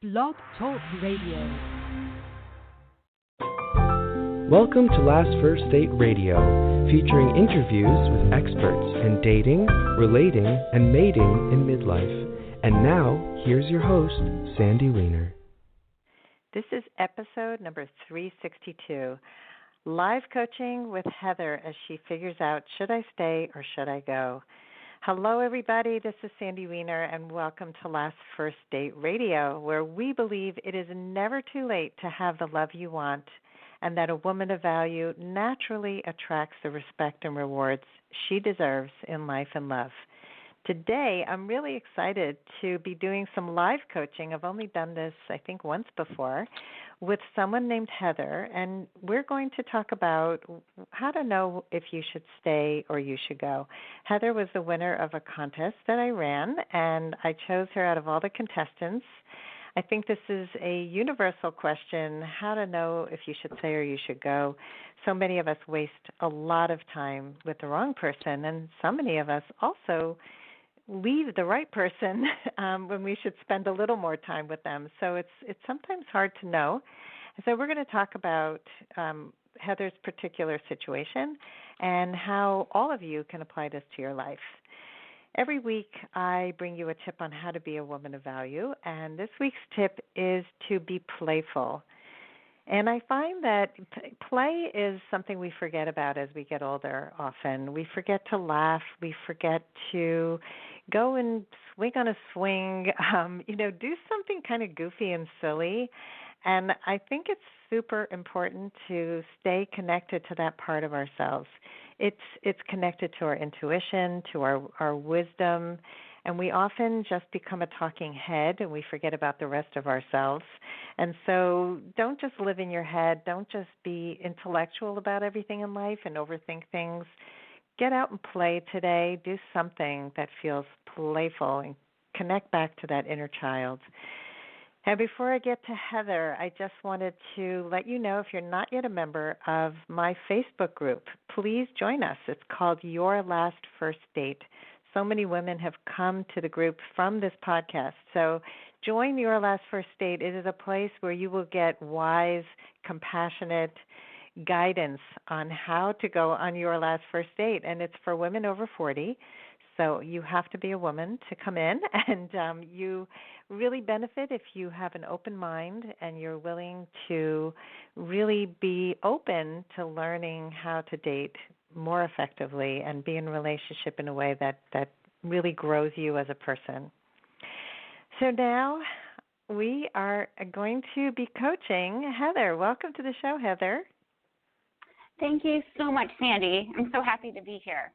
Blog Talk Radio. Welcome to Last First Date Radio, featuring interviews with experts in dating, relating, and mating in midlife. And now, here's your host, Sandy Weiner. This is episode number 362, live coaching with Heather as she figures out, should I stay or should I go? Hello, everybody. This is Sandy Weiner, and welcome to Last First Date Radio, where we believe it is never too late to have the love you want, and that a woman of value naturally attracts the respect and rewards she deserves in life and love. Today, I'm really excited to be doing some live coaching. I've only done this, I think, once before, with someone named Heather, and we're going to talk about how to know if you should stay or you should go. Heather was the winner of a contest that I ran, and I chose her out of all the contestants. I think this is a universal question, how to know if you should stay or you should go. So many of us waste a lot of time with the wrong person, and so many of us also leave the right person when we should spend a little more time with them. So it's sometimes hard to know. And so we're going to talk about Heather's particular situation and how all of you can apply this to your life. Every week I bring you a tip on how to be a woman of value, and this week's tip is to be playful. And I find that play is something we forget about as we get older often. We forget to laugh. We forget to go and swing on a swing, do something kind of goofy and silly. And I think it's super important to stay connected to that part of ourselves. It's connected to our intuition, to our wisdom, and we often just become a talking head and we forget about the rest of ourselves. And so don't just live in your head. Don't just be intellectual about everything in life and overthink things. Get out and play today. Do something that feels playful and connect back to that inner child. And before I get to Heather, I just wanted to let you know, if you're not yet a member of my Facebook group, please join us. It's called Your Last First Date. So many women have come to the group from this podcast. So join Your Last First Date. It is a place where you will get wise, compassionate guidance on how to go on your last first date. And it's for women over 40. So you have to be a woman to come in, and you really benefit if you have an open mind and you're willing to really be open to learning how to date more effectively and be in a relationship in a way that really grows you as a person. So now we are going to be coaching Heather. Welcome to the show, Heather. Thank you so much, Sandy. I'm so happy to be here.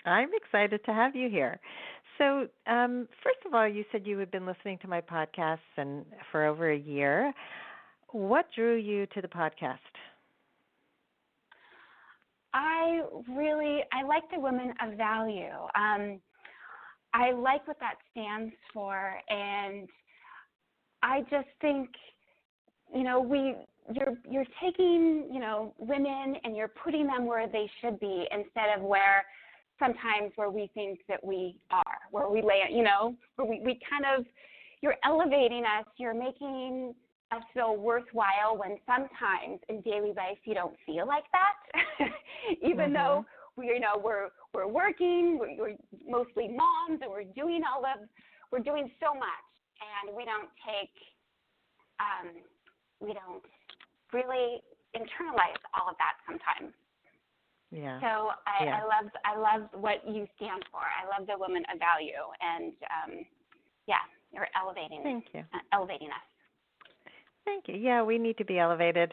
I'm excited to have you here. So first of all, you said you had been listening to my podcasts and for over a year. What drew you to the podcast? I like the women of value. I like what that stands for, and I just think, you're taking, women and you're putting them where they should be instead of sometimes where we think that we are, where we lay, where we kind of, you're elevating us, you're making us feel worthwhile when sometimes in daily life you don't feel like that. Even though we're working, we're mostly moms, and we're doing so much, and we don't really internalize all of that sometimes. Yeah. So I love what you stand for. I love the woman of value, and you're elevating. Thank you. Elevating us. Thank you. Yeah, we need to be elevated.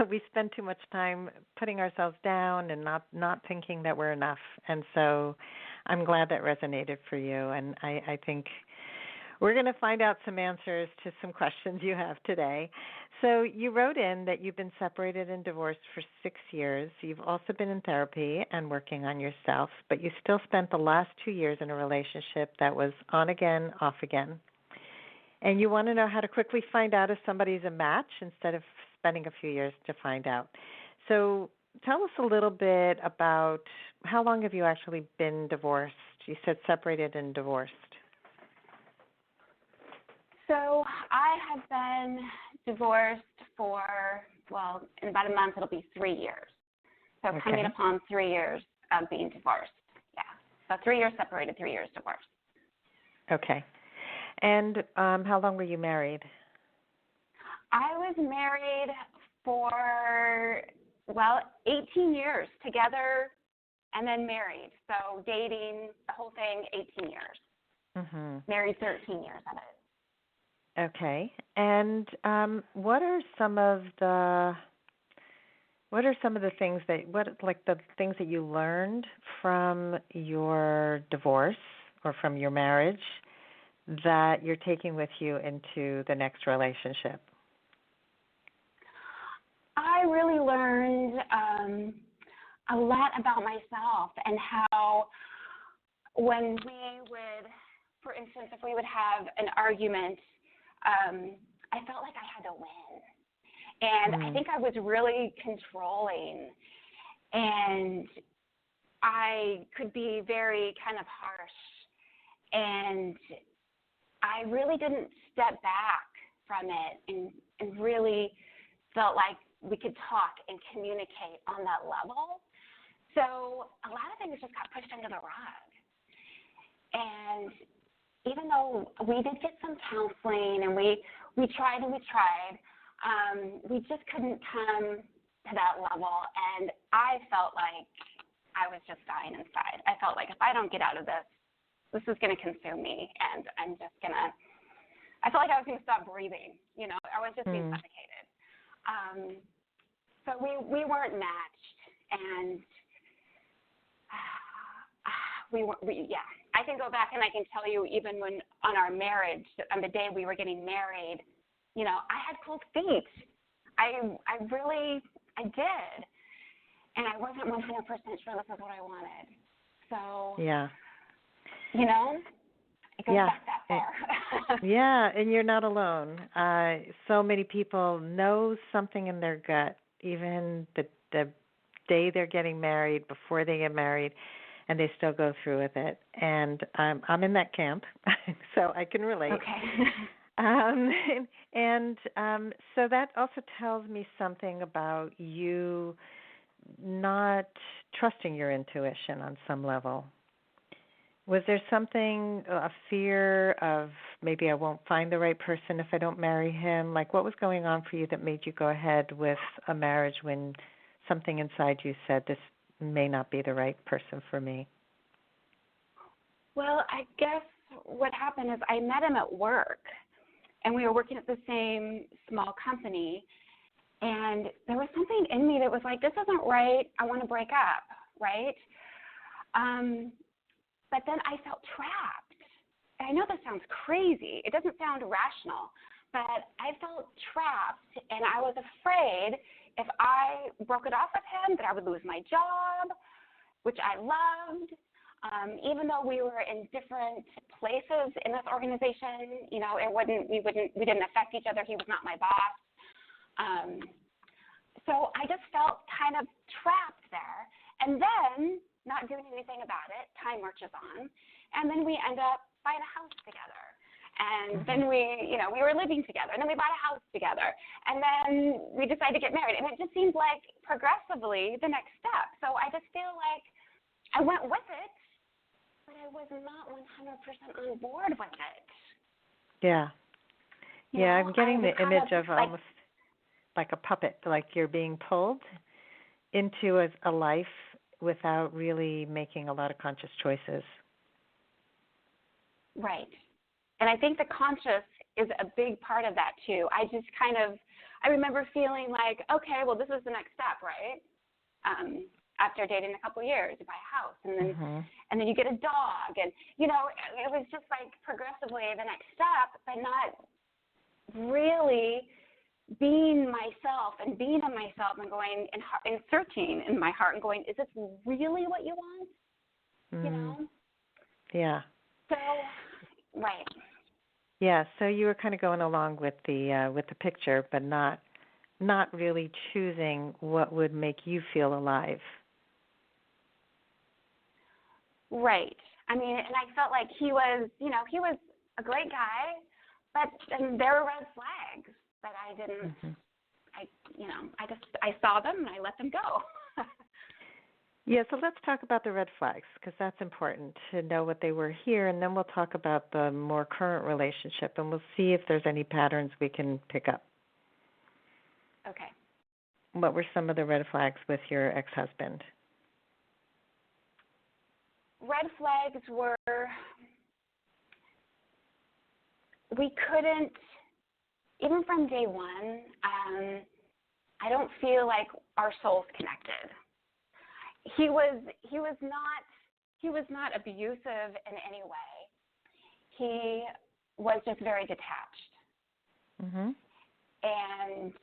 We spend too much time putting ourselves down and not thinking that we're enough. And so I'm glad that resonated for you. And I think we're going to find out some answers to some questions you have today. So you wrote in that you've been separated and divorced for 6 years. You've also been in therapy and working on yourself, but you still spent the last 2 years in a relationship that was on again, off again. And you want to know how to quickly find out if somebody's a match instead of spending a few years to find out. So tell us a little bit about how long have you actually been divorced? You said separated and divorced. So I have been divorced for, well, in about a month it'll be 3 years. So coming upon 3 years of being divorced. Yeah. So 3 years separated, 3 years divorced. Okay. And how long were you married? I was married for, 18 years together and then married. So dating, the whole thing, 18 years. Mm-hmm. Married 13 years of it. Okay. And what are some of the things the things that you learned from your divorce or from your marriage that you're taking with you into the next relationship? I really learned a lot about myself and how when we would, for instance, if we would have an argument, I felt like I had to win. And I think I was really controlling, and I could be very kind of harsh. And I really didn't step back from it and really felt like we could talk and communicate on that level. So a lot of things just got pushed under the rug. And even though we did get some counseling and we tried, we just couldn't come to that level. And I felt like I was just dying inside. I felt like if I don't get out of this, this is going to consume me. And I felt like I was going to stop breathing. You know, I was just being suffocated. So we weren't matched. And I can go back and I can tell you even when on our marriage, on the day we were getting married, you know, I had cold feet. I did. And I wasn't 100% sure this is what I wanted. So, yeah. You know, it goes back that far. Yeah, and you're not alone. So many people know something in their gut, even the day they're getting married, before they get married, and they still go through with it. And I'm in that camp, so I can relate. Okay. So that also tells me something about you not trusting your intuition on some level. Was there something, a fear of maybe I won't find the right person if I don't marry him? Like, what was going on for you that made you go ahead with a marriage when something inside you said this may not be the right person for me? Well, I guess what happened is I met him at work, and we were working at the same small company, and there was something in me that was like, this isn't right. I want to break up, right? But then I felt trapped. And I know this sounds crazy. It doesn't sound rational, but I felt trapped, and I was afraid if I broke it off with him that I would lose my job, which I loved. Even though we were in different places in this organization, you know, we didn't affect each other. He was not my boss. So I just felt kind of trapped there. And then, not doing anything about it, time marches on, and then we end up buying a house together. And then we were living together, and then we bought a house together, and then we decided to get married. And it just seemed like progressively the next step. So I just feel like I went with it, but I was not 100% on board with it. Yeah. I'm getting the image of like, almost like a puppet, like you're being pulled into a life without really making a lot of conscious choices. Right. And I think the conscious is a big part of that, too. I remember feeling like, okay, well, this is the next step, right? After dating a couple of years, you buy a house, and then you get a dog. And, you know, it was just like progressively the next step, but not really being myself and being in myself and going and searching in my heart and going, is this really what you want? You know? Yeah. So, right. Yeah, so you were kind of going along with the picture, but not really choosing what would make you feel alive. Right. I mean, and I felt like he was a great guy, but and there were red flags, but I didn't. Mm-hmm. I saw them and I let them go. Yeah, so let's talk about the red flags because that's important to know what they were here, and then we'll talk about the more current relationship, and we'll see if there's any patterns we can pick up. Okay. What were some of the red flags with your ex-husband? Red flags were we couldn't, even from day one, I don't feel like our souls connected. He was not abusive in any way. He was just very detached. Mm-hmm. And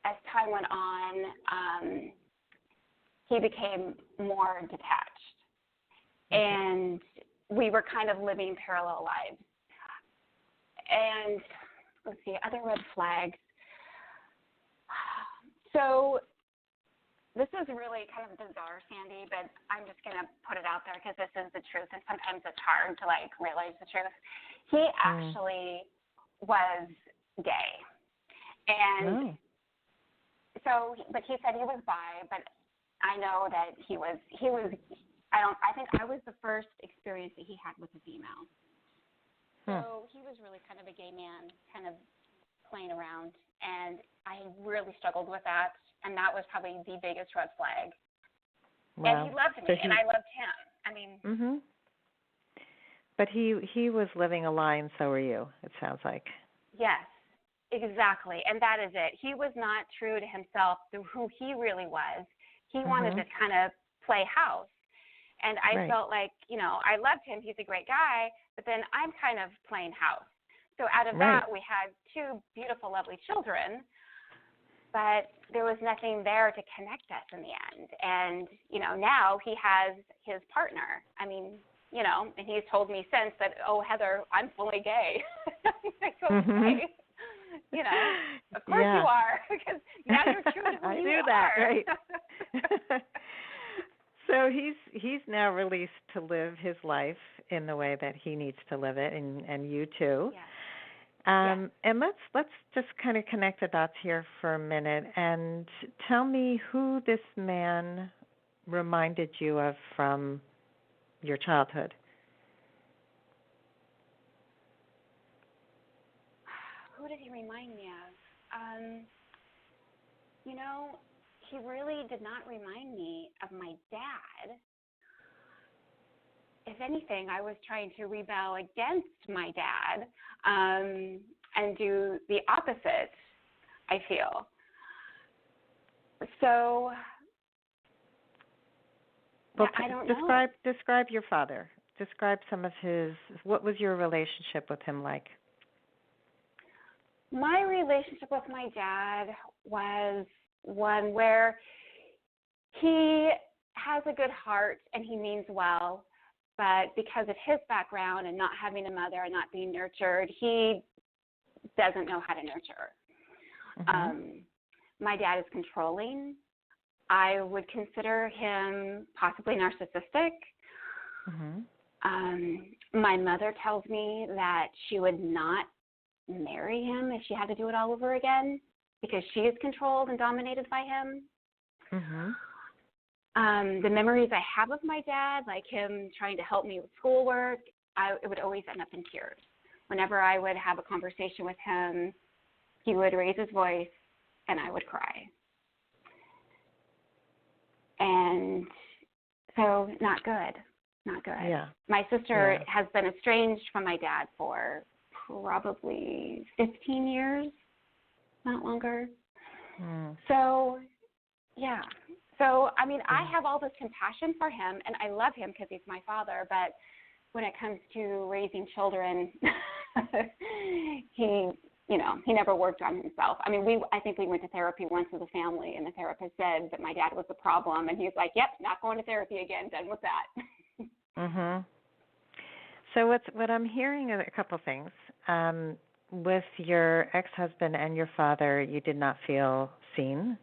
as time went on, he became more detached. And we were kind of living parallel lives. And let's see, other red flags. So this is really kind of bizarre, Sandy, but I'm just going to put it out there because this is the truth, and sometimes it's hard to, realize the truth. He actually was gay. And so, but he said he was bi, but I know that he was, I think I was the first experience that he had with a female. So he was really kind of a gay man, kind of playing around, and I really struggled with that. And that was probably the biggest red flag. Wow. And he loved me, and I loved him. I mean. Mm-hmm. But he was living a lie, and so were you, it sounds like. Yes, exactly. And that is it. He was not true to himself, who he really was. He wanted to kind of play house. And I felt like, I loved him. He's a great guy. But then I'm kind of playing house. So out of that, we had two beautiful, lovely children. But there was nothing there to connect us in the end. And, now he has his partner. I mean, and he's told me since that, oh, Heather, I'm fully gay. Like, okay. Of course you are, because now you're true to who I you knew are. that, right. So he's now released to live his life in the way that he needs to live it, and you too. Yes. And let's just kind of connect the dots here for a minute and tell me who this man reminded you of from your childhood. Who did he remind me of? He really did not remind me of my dad. If anything, I was trying to rebel against my dad and do the opposite, I feel. So, I don't know. Describe your father. Describe some of what was your relationship with him like? My relationship with my dad was one where he has a good heart and he means well. But because of his background and not having a mother and not being nurtured, he doesn't know how to nurture. My dad is controlling. I would consider him possibly narcissistic. My mother tells me that she would not marry him if she had to do it all over again because she is controlled and dominated by him. The memories I have of my dad, like him trying to help me with schoolwork, it would always end up in tears. Whenever I would have a conversation with him, he would raise his voice and I would cry. And so not good. Yeah. My sister has been estranged from my dad for probably 15 years, not longer. So, yeah. So, I mean, I have all this compassion for him, and I love him because he's my father, but when it comes to raising children, he never worked on himself. I mean, I think we went to therapy once as a family, and the therapist said that my dad was the problem, and he's like, yep, not going to therapy again, done with that. So what I'm hearing are a couple things. With your ex-husband and your father, you did not feel seen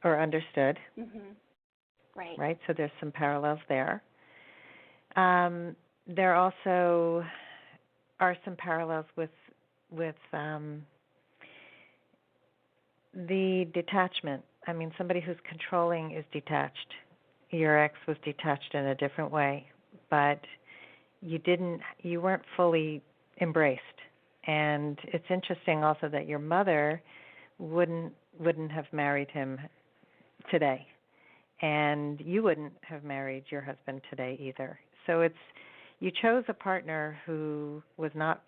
or understood. Right? So there's some parallels there. There also are some parallels with the detachment. I mean, somebody who's controlling is detached. Your ex was detached in a different way, but you weren't fully embraced. And it's interesting also that your mother wouldn't have married him today, and you wouldn't have married your husband today either. So you chose a partner who was not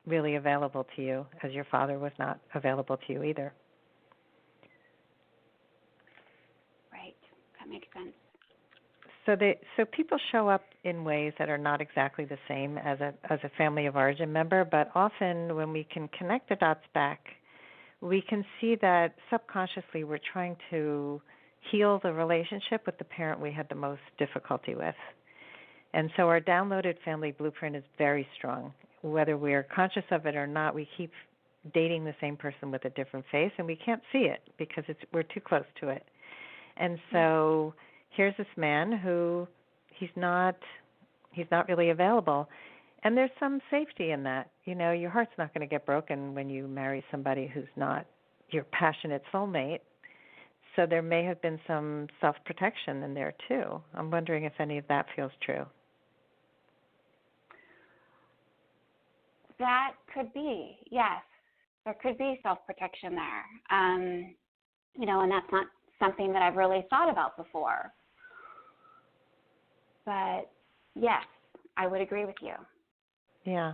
really available to you, as your father was not available to you either. Right. That makes sense. So people show up in ways that are not exactly the same as a family of origin member, but often when we can connect the dots back, we can see that subconsciously we're trying to heal the relationship with the parent we had the most difficulty with. And so our downloaded family blueprint is very strong. Whether we're conscious of it or not, we keep dating the same person with a different face, and we can't see it because we're too close to it. And so here's this man who he's not really available. And there's some safety in that. You know, your heart's not going to get broken when you marry somebody who's not your passionate soulmate. So there may have been some self-protection in there too. I'm wondering if any of that feels true. That could be, yes. There could be self-protection there. You know, and that's not something that I've really thought about before. But yes, I would agree with you. Yeah.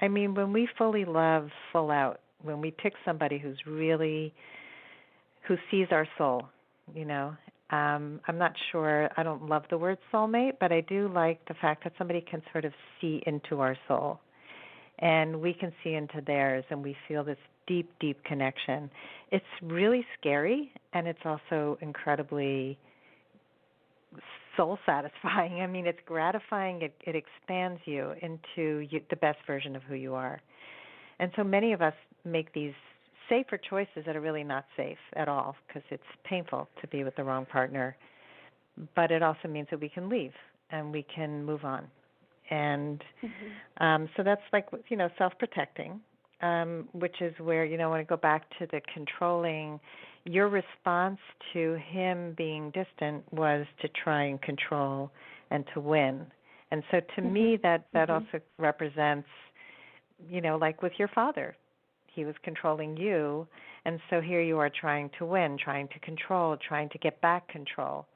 I mean, when we fully love full out, when we pick somebody who sees our soul, you know, I'm not sure, I don't love the word soulmate, but I do like the fact that somebody can sort of see into our soul. And we can see into theirs, and we feel this deep, deep connection. It's really scary, and it's also incredibly soul-satisfying. I mean, it's gratifying. It expands you into the best version of who you are. And so many of us make these safer choices that are really not safe at all because it's painful to be with the wrong partner. But it also means that we can leave and we can move on. And so that's like, you know, self-protecting, which is where, you know, when I go back to the controlling, your response to him being distant was to try and control and to win. And so to me, that also represents, you know, like with your father. He was controlling you, and so here you are trying to win, trying to control, trying to get back control.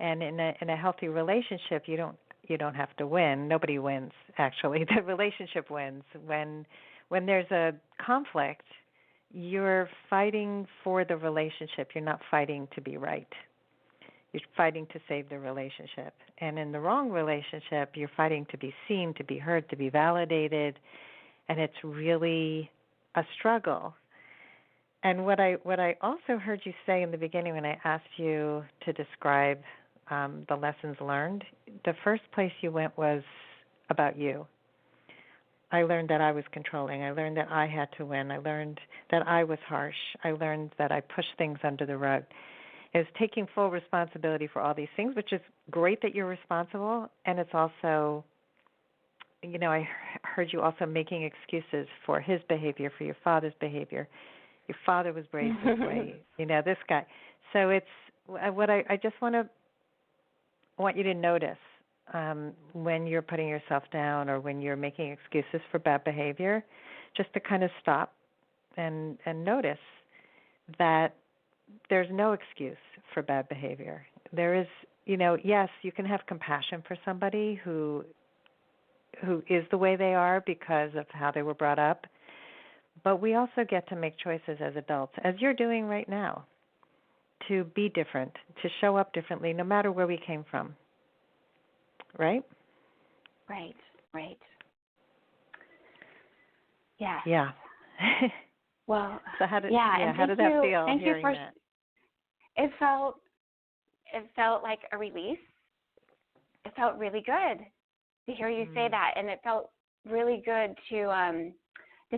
And in a healthy relationship, you don't have to win. Nobody wins, actually. The relationship wins. When there's a conflict, you're fighting for the relationship. You're not fighting to be right. You're fighting to save the relationship. And in the wrong relationship, you're fighting to be seen, to be heard, to be validated, and it's really a struggle. And what I also heard you say in the beginning when I asked you to describe the lessons learned, the first place you went was about you. I learned that I was controlling. I learned that I had to win. I learned that I was harsh. I learned that I pushed things under the rug. It was taking full responsibility for all these things, which is great that you're responsible, and it's also, you know, I heard you also making excuses for his behavior, for your father's behavior. Your father was raised this way, you know, this guy. So it's what I just want you to notice when you're putting yourself down or when you're making excuses for bad behavior, just to kind of stop and notice that there's no excuse for bad behavior. There is, you know, yes, you can have compassion for somebody who is the way they are because of how they were brought up, but we also get to make choices as adults, as you're doing right now, to be different, to show up differently, no matter where we came from. Right? Right. Yeah. Yeah. Well, so how did that feel? Thank you for that? It felt like a release. It felt really good to hear you say that, and it felt really good to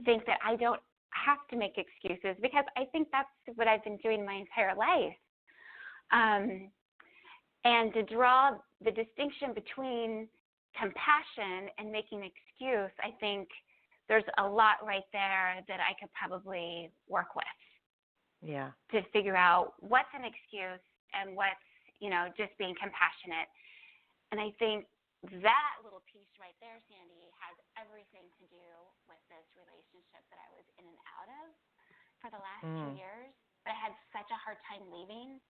think that I don't have to make excuses, because I think that's what I've been doing my entire life. And to draw the distinction between compassion and making an excuse, I think there's a lot right there that I could probably work with. Yeah. To figure out what's an excuse and what's, just being compassionate. And I think that little piece right there, Sandy, has everything to do with this relationship that I was in and out of for the last 2 years. But I had such a hard time leaving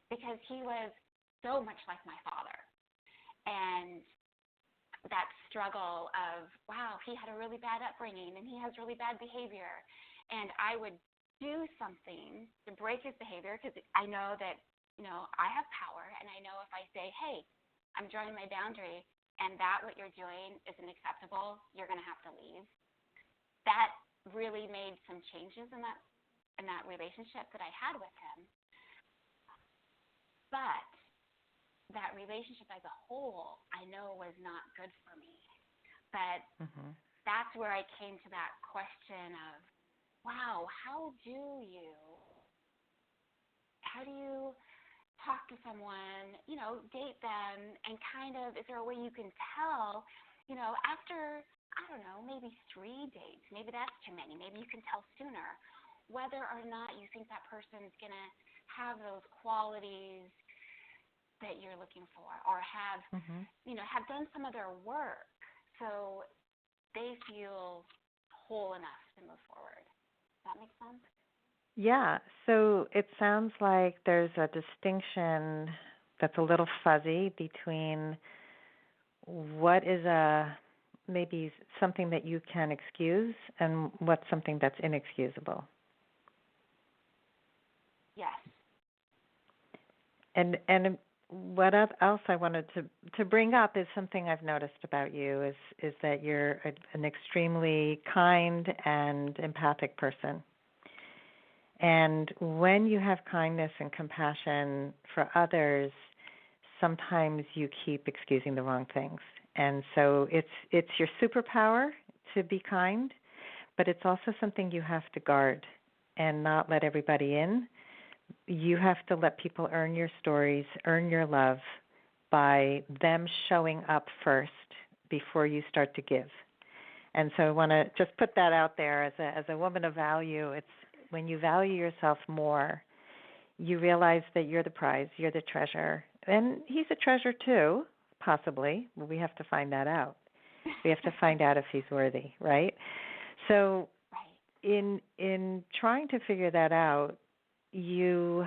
because he was so much like my father. And that struggle of, wow, he had a really bad upbringing and he has really bad behavior. And I would do something to break his behavior because I know that, I have power. And I know if I say, hey, I'm drawing my boundary and that what you're doing isn't acceptable, you're going to have to leave. That really made some changes in that relationship that I had with him. But that relationship as a whole, I know was not good for me. But that's where I came to that question of, wow, how do you talk to someone, date them, and kind of, is there a way you can tell, after, I don't know, maybe 3 dates, maybe that's too many, maybe you can tell sooner, whether or not you think that person's going to have those qualities that you're looking for, or have, have done some of their work so they feel whole enough to move forward. Does that make sense? Yeah. So it sounds like there's a distinction that's a little fuzzy between what is maybe something that you can excuse and what's something that's inexcusable. Yes. And what else I wanted to bring up is something I've noticed about you is that you're an extremely kind and empathic person. And when you have kindness and compassion for others, sometimes you keep excusing the wrong things. And so it's your superpower to be kind, but it's also something you have to guard and not let everybody in. You have to let people earn your stories, earn your love by them showing up first before you start to give. And so I want to just put that out there as a woman of value. It's when you value yourself more, you realize that you're the prize, you're the treasure. And he's a treasure too, possibly. Well, we have to find that out. We have to find out if he's worthy, right? So in trying to figure that out, you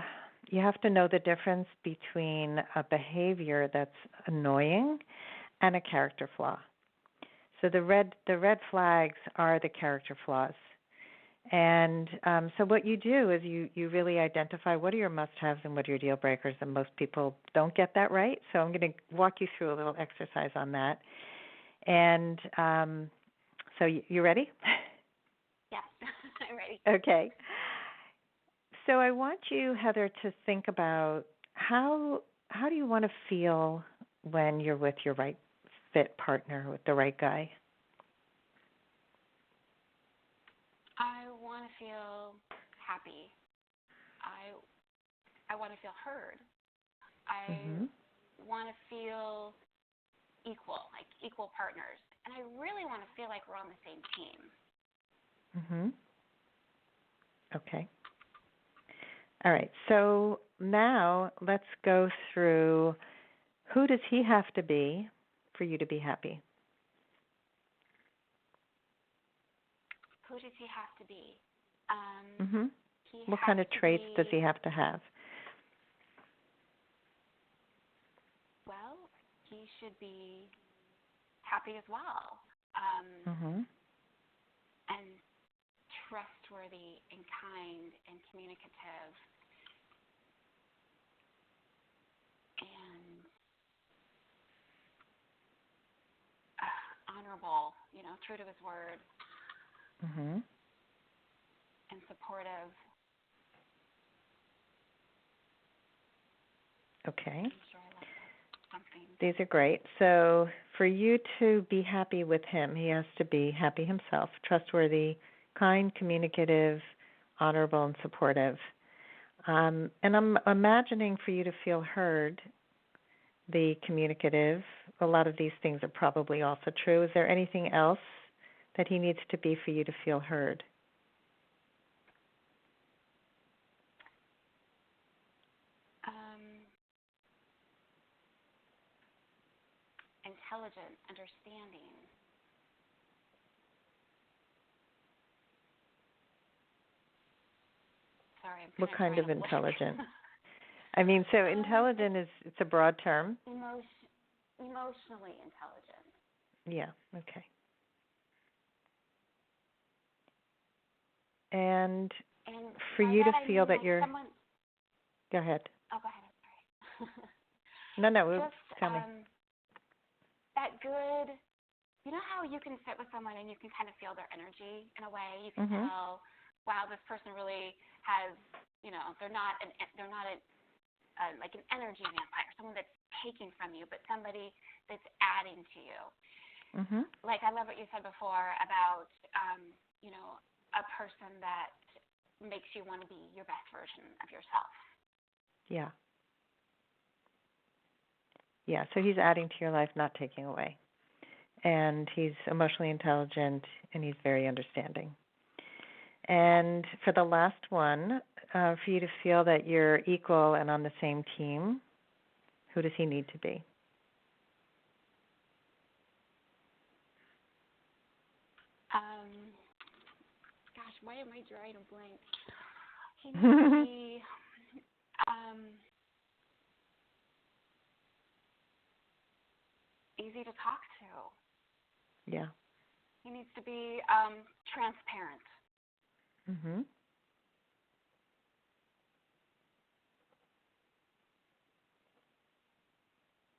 have to know the difference between a behavior that's annoying and a character flaw. So the red flags are the character flaws. And so what you do is you really identify what are your must-haves and what are your deal breakers, and most people don't get that right. So I'm going to walk you through a little exercise on that. And so you ready? Yes, I'm ready. Okay. So I want you, Heather, to think about how do you want to feel when you're with your right fit partner, with the right guy? I want to feel happy. I want to feel heard. I want to feel equal, like equal partners. And I really want to feel like we're on the same team. Okay. All right. So now let's go through who does he have to be for you to be happy? Who does he have to be? What kind of traits does he have to have? Well, he should be happy as well. And trustworthy and kind and communicative and honorable, true to his word. And supportive. Okay. I'm sure I left something. These are great. So for you to be happy with him, he has to be happy himself, trustworthy, kind, communicative, honorable, and supportive. And I'm imagining for you to feel heard, the communicative, a lot of these things are probably also true. Is there anything else that he needs to be for you to feel heard? Intelligent, understanding. Sorry, I'm what kind of intelligent? I mean, so intelligent it's a broad term. Emotionally intelligent. Yeah, okay. And for you to feel that you're... Someone... Go ahead. Oh, go ahead. I'm sorry. No, tell me. That good... You know how you can sit with someone and you can kind of feel their energy in a way? You can tell, wow, this person really has, they're not like an energy vampire, someone that's taking from you, but somebody that's adding to you. Mm-hmm. Like I love what you said before about, a person that makes you want to be your best version of yourself. Yeah. Yeah, so he's adding to your life, not taking away. And he's emotionally intelligent, and he's very understanding. And for the last one, for you to feel that you're equal and on the same team, who does he need to be? Gosh, why am I drawing a blank? He needs to be easy to talk to. Yeah. He needs to be transparent. Mhm.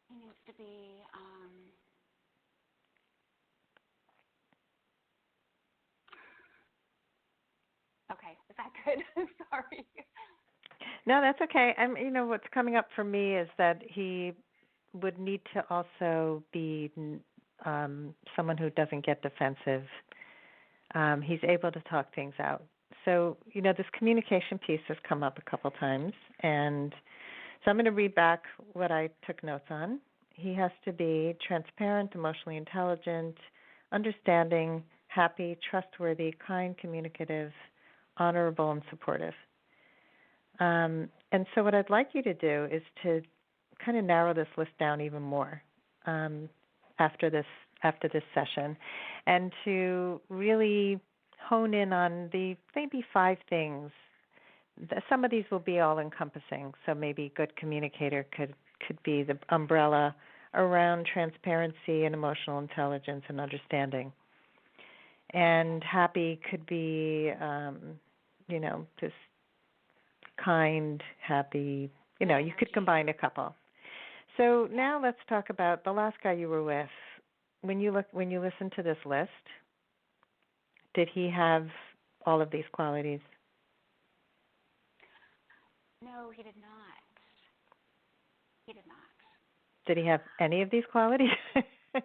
He needs to be okay, is that good? Sorry. No, that's okay. What's coming up for me is that he would need to also be someone who doesn't get defensive. He's able to talk things out. So, this communication piece has come up a couple times, and so I'm going to read back what I took notes on. He has to be transparent, emotionally intelligent, understanding, happy, trustworthy, kind, communicative, honorable, and supportive. And so what I'd like you to do is to kind of narrow this list down even more after this session, and to really hone in on the maybe 5 things. Some of these will be all-encompassing, so maybe good communicator could be the umbrella around transparency and emotional intelligence and understanding. And happy could be, just kind, happy. You could combine a couple. So now let's talk about the last guy you were with. When you listen to this list, did he have all of these qualities? No, he did not. He did not. Did he have any of these qualities? He had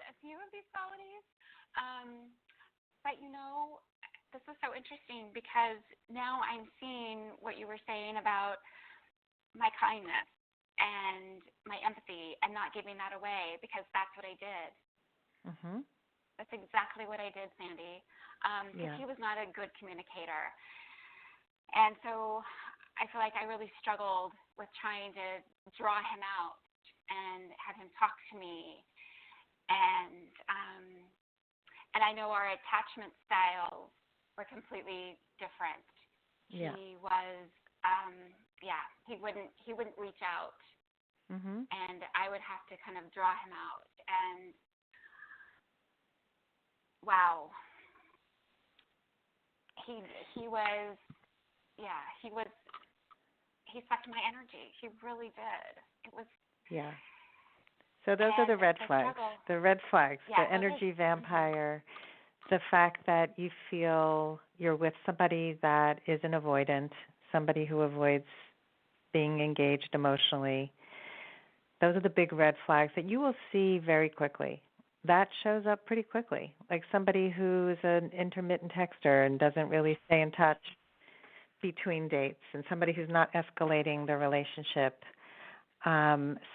a few of these qualities, but this is so interesting because now I'm seeing what you were saying about my kindness and my empathy and not giving that away, because that's what I did. Mm-hmm. That's exactly what I did, Sandy, because he was not a good communicator. And so I feel like I really struggled with trying to draw him out and have him talk to me. And I know our attachment styles were completely different. Yeah. He was, he wouldn't reach out. Mm-hmm. And I would have to kind of draw him out. And wow, he sucked my energy. He really did. It was. Yeah. So those are the red flags. The red flags, the energy vampire, the fact that you feel you're with somebody that is an avoidant, somebody who avoids being engaged emotionally. Those are the big red flags that you will see very quickly. That shows up pretty quickly, like somebody who's an intermittent texter and doesn't really stay in touch between dates, and somebody who's not escalating the relationship.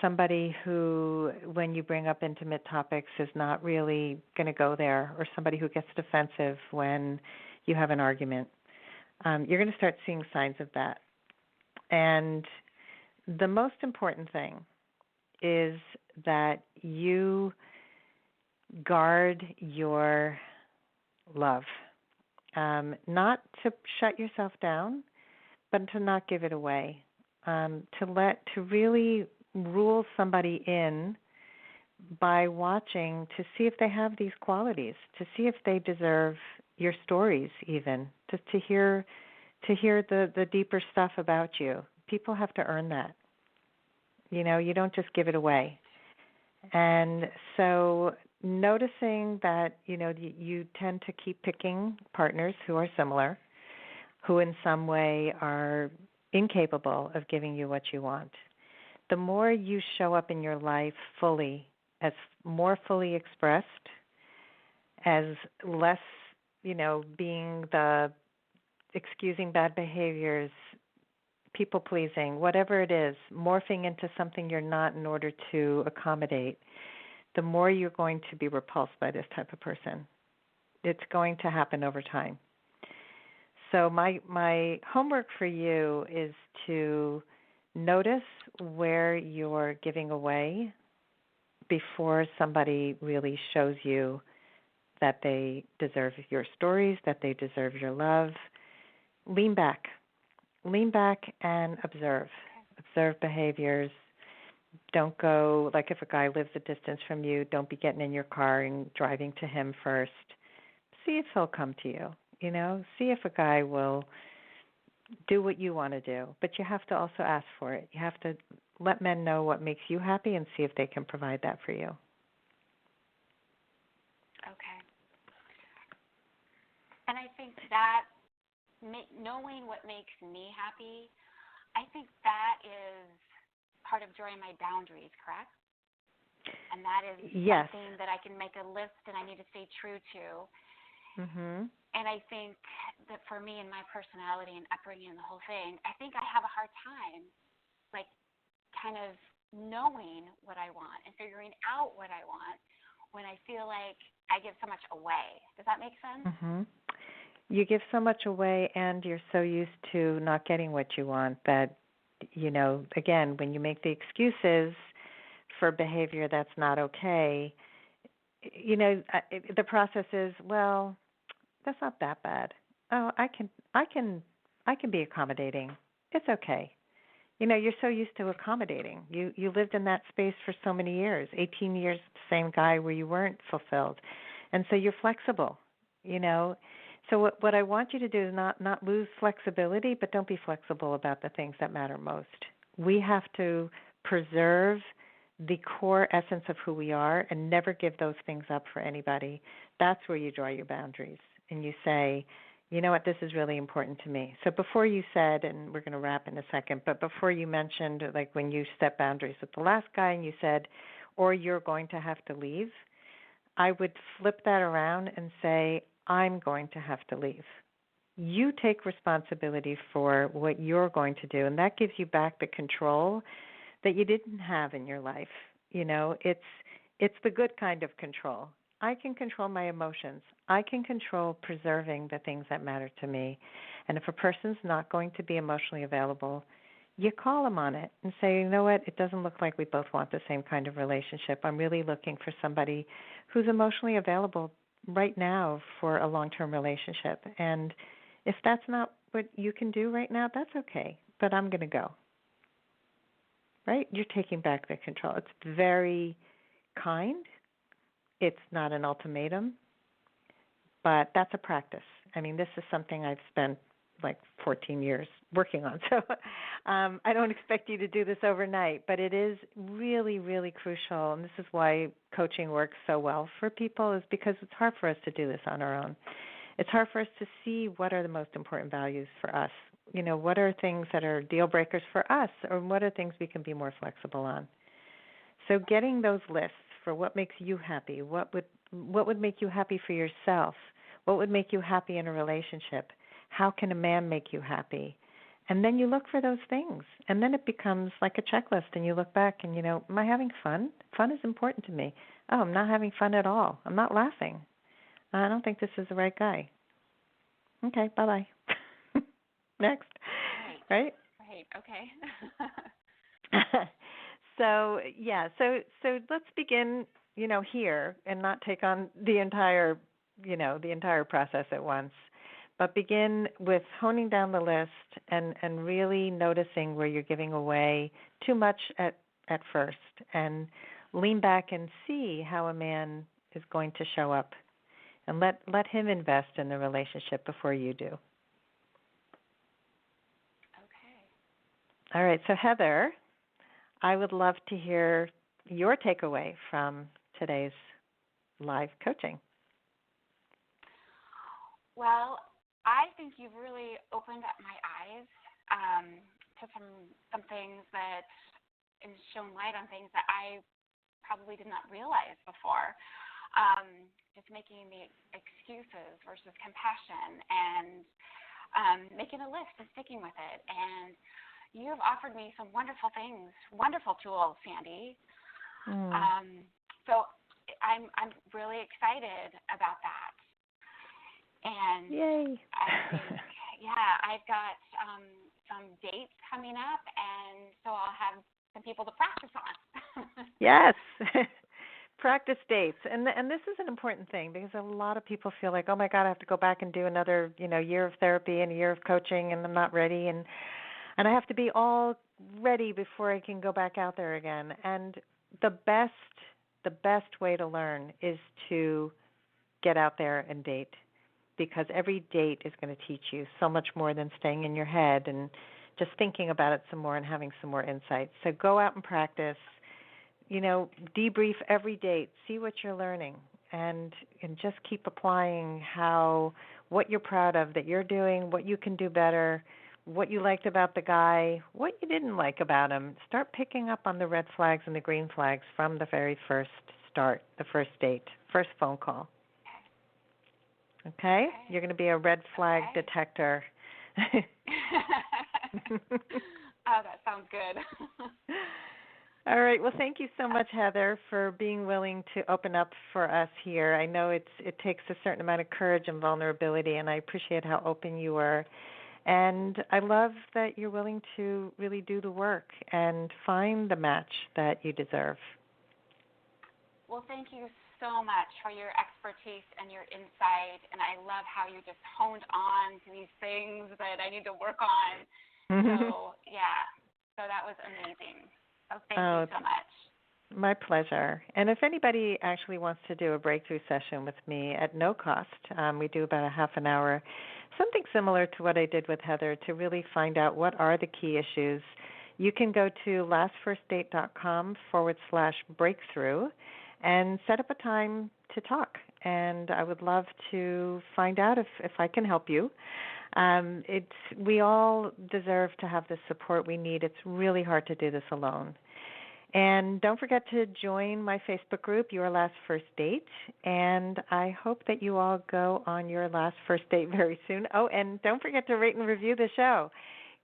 somebody who, when you bring up intimate topics, is not really going to go there, or somebody who gets defensive when you have an argument. You're going to start seeing signs of that. And the most important thing is that you guard your love, not to shut yourself down, but to not give it away, to really rule somebody in by watching to see if they have these qualities, to see if they deserve your stories, even to hear the deeper stuff about you. People have to earn that. You don't just give it away. And so noticing that, you tend to keep picking partners who are similar, who in some way are incapable of giving you what you want. The more you show up in your life fully, as more fully expressed, as less, being the excusing bad behaviors, people pleasing, whatever it is, morphing into something you're not in order to accommodate, the more you're going to be repulsed by this type of person. It's going to happen over time. So my homework for you is to notice where you're giving away before somebody really shows you that they deserve your stories, that they deserve your love. Lean back and observe. Observe behaviors. Don't go, like if a guy lives a distance from you, don't be getting in your car and driving to him first. See if he'll come to you, See if a guy will do what you want to do. But you have to also ask for it. You have to let men know what makes you happy and see if they can provide that for you. Okay. And I think that knowing what makes me happy, I think that is part of drawing my boundaries, correct? And that is yes. something that I can make a list and I need to stay true to. Mm-hmm. And I think that for me and my personality and upbringing and the whole thing, I think I have a hard time, kind of knowing what I want and figuring out what I want when I feel like I give so much away. Does that make sense? Mm-hmm. You give so much away, and you're so used to not getting what you want that, again, when you make the excuses for behavior that's not okay, the process is, well, that's not that bad. Oh, I can be accommodating. It's okay. You're so used to accommodating. You lived in that space for so many years, 18 years, the same guy where you weren't fulfilled. And so you're flexible, So what I want you to do is not lose flexibility, but don't be flexible about the things that matter most. We have to preserve the core essence of who we are and never give those things up for anybody. That's where you draw your boundaries. And you say, you know what, this is really important to me. So before you said, and we're going to wrap in a second, but before you mentioned, like when you set boundaries with the last guy and you said, or you're going to have to leave, I would flip that around and say, I'm going to have to leave. You take responsibility for what you're going to do, and that gives you back the control that you didn't have in your life. It's the good kind of control. I can control my emotions. I can control preserving the things that matter to me. And if a person's not going to be emotionally available, you call them on it and say, you know what, it doesn't look like we both want the same kind of relationship. I'm really looking for somebody who's emotionally available right now for a long-term relationship. And if that's not what you can do right now, that's okay, but I'm going to go. Right? You're taking back the control. It's very kind. It's not an ultimatum, but that's a practice. I mean, this is something I've spent 14 years working on. So I don't expect you to do this overnight, but it is really, really crucial. And this is why coaching works so well for people, is because it's hard for us to do this on our own. It's hard for us to see what are the most important values for us. What are things that are deal breakers for us, or what are things we can be more flexible on. So getting those lists for what makes you happy, what would make you happy for yourself, what would make you happy in a relationship, how can a man make you happy, And then you look for those things. And then it becomes like a checklist, and you look back and, am I having fun? Fun is important to me. Oh, I'm not having fun at all. I'm not laughing. I don't think this is the right guy. Okay, bye-bye. Next. Right? Right, okay. So let's begin, here and not take on the entire process at once. But begin with honing down the list and really noticing where you're giving away too much at first, and lean back and see how a man is going to show up, and let him invest in the relationship before you do. Okay. All right, so Heather, I would love to hear your takeaway from today's live coaching. Well, I think you've really opened up my eyes to some things that, and shone light on things that I probably did not realize before. Just making the excuses versus compassion, and making a list and sticking with it. And you've offered me some wonderful things, wonderful tools, Sandy. So I'm really excited about that. And yay! I think, I've got some dates coming up, and so I'll have some people to practice on. Yes. Practice dates. And this is an important thing, because a lot of people feel like, oh my God, I have to go back and do another, year of therapy and a year of coaching, and I'm not ready, and I have to be all ready before I can go back out there again. And the best way to learn is to get out there and date, because every date is going to teach you so much more than staying in your head and just thinking about it some more and having some more insights. So go out and practice, debrief every date, see what you're learning, and just keep applying what you're proud of that you're doing, what you can do better, what you liked about the guy, what you didn't like about him. Start picking up on the red flags and the green flags from the very first start, the first date, first phone call. Okay? You're going to be a red flag detector. Oh, that sounds good. All right. Well, thank you so much, Heather, for being willing to open up for us here. I know it takes a certain amount of courage and vulnerability, and I appreciate how open you were. And I love that you're willing to really do the work and find the match that you deserve. Well, thank you so much for your expertise and your insight, and I love how you just honed on to these things that I need to work on. So that was amazing. So thank you so much. My pleasure. And if anybody actually wants to do a breakthrough session with me at no cost, we do about a half an hour, something similar to what I did with Heather, to really find out what are the key issues. You can go to lastfirstdate.com/breakthrough and set up a time to talk. And I would love to find out if I can help you. We all deserve to have the support we need. It's really hard to do this alone. And don't forget to join my Facebook group, Your Last First Date. And I hope that you all go on your last first date very soon. Oh, and don't forget to rate and review the show.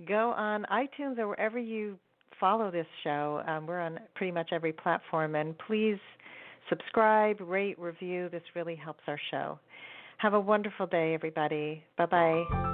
Go on iTunes or wherever you follow this show. We're on pretty much every platform. And please subscribe, rate, review. This really helps our show. Have a wonderful day, everybody. Bye-bye.